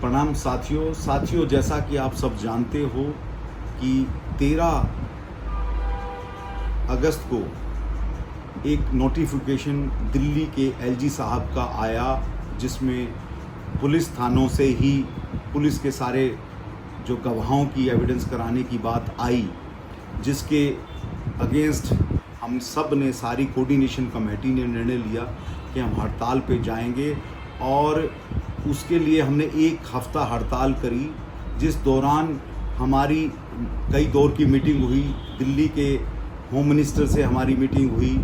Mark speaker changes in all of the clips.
Speaker 1: प्रणाम साथियों, जैसा कि आप सब जानते हो कि 13 अगस्त को एक नोटिफिकेशन दिल्ली के एलजी साहब का आया, जिसमें पुलिस थानों से ही पुलिस के सारे जो गवाहों की एविडेंस कराने की बात आई, जिसके अगेंस्ट हम सब ने, सारी कोऑर्डिनेशन कमेटी ने निर्णय लिया कि हम हड़ताल पे जाएंगे। और उसके लिए हमने एक हफ़्ता हड़ताल करी, जिस दौरान हमारी कई दौर की मीटिंग हुई। दिल्ली के होम मिनिस्टर से हमारी मीटिंग हुई,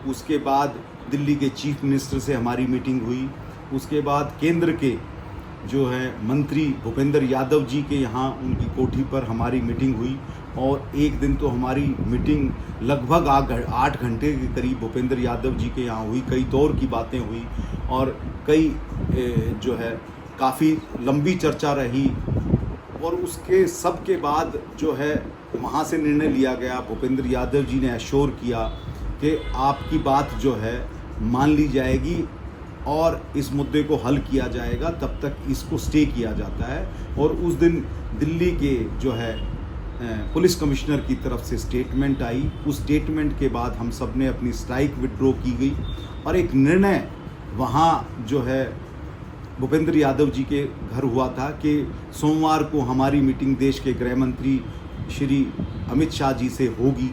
Speaker 1: उसके बाद दिल्ली के चीफ मिनिस्टर से हमारी मीटिंग हुई, उसके बाद केंद्र के जो है मंत्री भूपेंद्र यादव जी के यहाँ उनकी कोठी पर हमारी मीटिंग हुई। और एक दिन तो हमारी मीटिंग लगभग 8 घंटे के करीब भूपेंद्र यादव जी के यहाँ हुई। कई दौर की बातें हुई और कई जो है काफ़ी लंबी चर्चा रही। और उसके सब के बाद जो है वहाँ से निर्णय लिया गया, भूपेंद्र यादव जी ने एश्योर किया कि आपकी बात जो है मान ली जाएगी और इस मुद्दे को हल किया जाएगा, तब तक इसको स्टे किया जाता है। और उस दिन दिल्ली के जो है पुलिस कमिश्नर की तरफ से स्टेटमेंट आई। उस स्टेटमेंट के बाद हम सब ने अपनी स्ट्राइक विड्रॉ की गई और एक निर्णय वहाँ जो है भूपेंद्र यादव जी के घर हुआ था कि सोमवार को हमारी मीटिंग देश के गृह मंत्री श्री अमित शाह जी से होगी।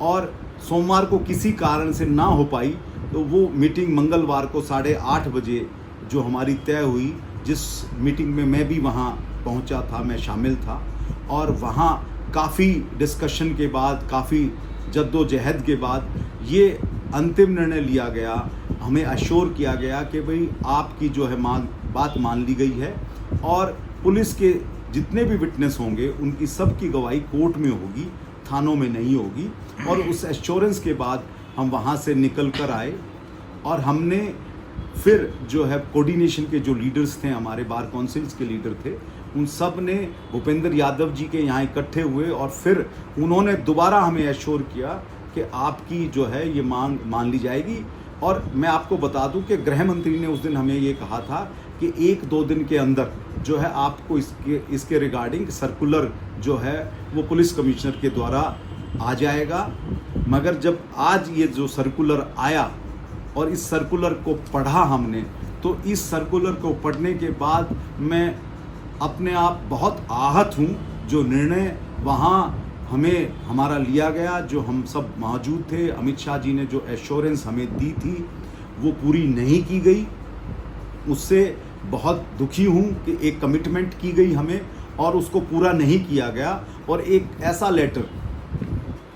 Speaker 1: और सोमवार को किसी कारण से ना हो पाई तो वो मीटिंग मंगलवार को 8:30 बजे जो हमारी तय हुई, जिस मीटिंग में मैं भी वहाँ पहुँचा था, मैं शामिल था। और वहाँ काफ़ी डिस्कशन के बाद, काफ़ी जद्दोजहद के बाद ये अंतिम निर्णय लिया गया, हमें अश्योर किया गया कि भाई आपकी जो है बात मान ली गई है और पुलिस के जितने भी विटनेस होंगे उनकी सबकी गवाही कोर्ट में होगी, थानों में नहीं होगी। और उस एश्योरेंस के बाद हम वहाँ से निकल कर आए और हमने फिर जो है कोऑर्डिनेशन के जो लीडर्स थे, हमारे बार काउंसिल्स के लीडर थे, उन सब ने भूपेंद्र यादव जी के यहाँ इकट्ठे हुए और फिर उन्होंने दोबारा हमें एश्योर किया कि आपकी जो है ये मांग मान ली जाएगी। और मैं आपको बता दूं कि गृह मंत्री ने उस दिन हमें ये कहा था कि 1-2 दिन के अंदर जो है आपको इसके रिगार्डिंग सर्कुलर जो है वो पुलिस कमिश्नर के द्वारा आ जाएगा। मगर जब आज ये जो सर्कुलर आया और इस सर्कुलर को पढ़ा हमने, तो इस सर्कुलर को पढ़ने के बाद मैं अपने आप बहुत आहत हूँ। जो निर्णय वहाँ हमें हमारा लिया गया, जो हम सब मौजूद थे, अमित शाह जी ने जो एश्योरेंस हमें दी थी वो पूरी नहीं की गई। उससे बहुत दुखी हूँ कि एक कमिटमेंट की गई हमें और उसको पूरा नहीं किया गया। और एक ऐसा लेटर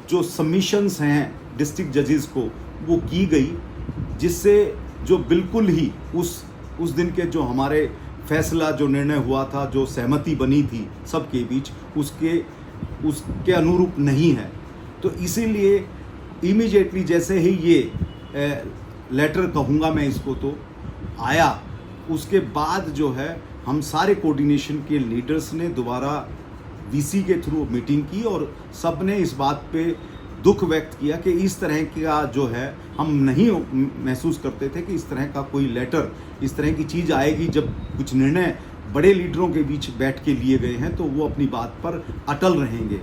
Speaker 1: जो सबमिशंस हैं डिस्ट्रिक्ट जजेस को वो की गई, जिससे जो बिल्कुल ही उस दिन के जो हमारे फैसला, जो निर्णय हुआ था, जो सहमति बनी थी सबके बीच, उसके अनुरूप नहीं है। तो इसीलिए इमीडिएटली जैसे ही ये लेटर कहूँगा मैं इसको तो आया, उसके बाद जो है हम सारे कोऑर्डिनेशन के लीडर्स ने दोबारा वीसी के थ्रू मीटिंग की और सब ने इस बात पे दुख व्यक्त किया कि इस तरह का जो है हम नहीं महसूस करते थे कि इस तरह का कोई लेटर, इस तरह की चीज़ आएगी। जब कुछ निर्णय बड़े लीडरों के बीच बैठ के लिए गए हैं तो वो अपनी बात पर अटल रहेंगे।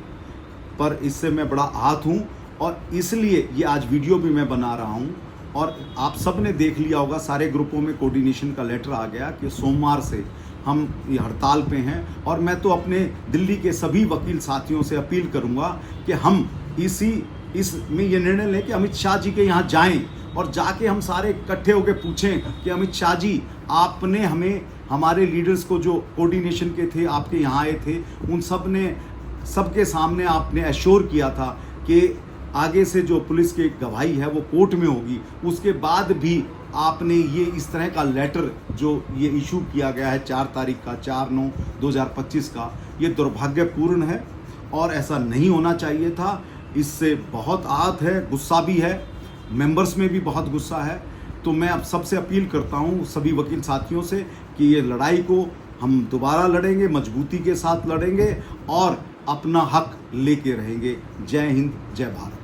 Speaker 1: पर इससे मैं बड़ा आहत हूँ और इसलिए ये आज वीडियो भी मैं बना रहा हूँ। और आप सब ने देख लिया होगा, सारे ग्रुपों में कोऑर्डिनेशन का लेटर आ गया कि सोमवार से हम ये हड़ताल पे हैं। और मैं तो अपने दिल्ली के सभी वकील साथियों से अपील करूँगा कि हम इसमें ये निर्णय लें कि अमित शाह जी के यहाँ जाएं और जाके हम सारे इकट्ठे होकर पूछें कि अमित शाह जी, आपने हमें, हमारे लीडर्स को जो कोऑर्डिनेशन के थे, आपके यहाँ आए थे, उन सबके सामने आपने एश्योर किया था कि आगे से जो पुलिस की गवाही है वो कोर्ट में होगी। उसके बाद भी आपने ये इस तरह का लेटर जो ये इशू किया गया है 4 तारीख का, 4/9/2025 का, ये दुर्भाग्यपूर्ण है और ऐसा नहीं होना चाहिए था। इससे बहुत आहत है, गुस्सा भी है, मेंबर्स में भी बहुत गुस्सा है। तो मैं अब सबसे अपील करता हूँ सभी वकील साथियों से कि ये लड़ाई को हम दोबारा लड़ेंगे, मजबूती के साथ लड़ेंगे और अपना हक लेके रहेंगे। जय हिंद, जय भारत।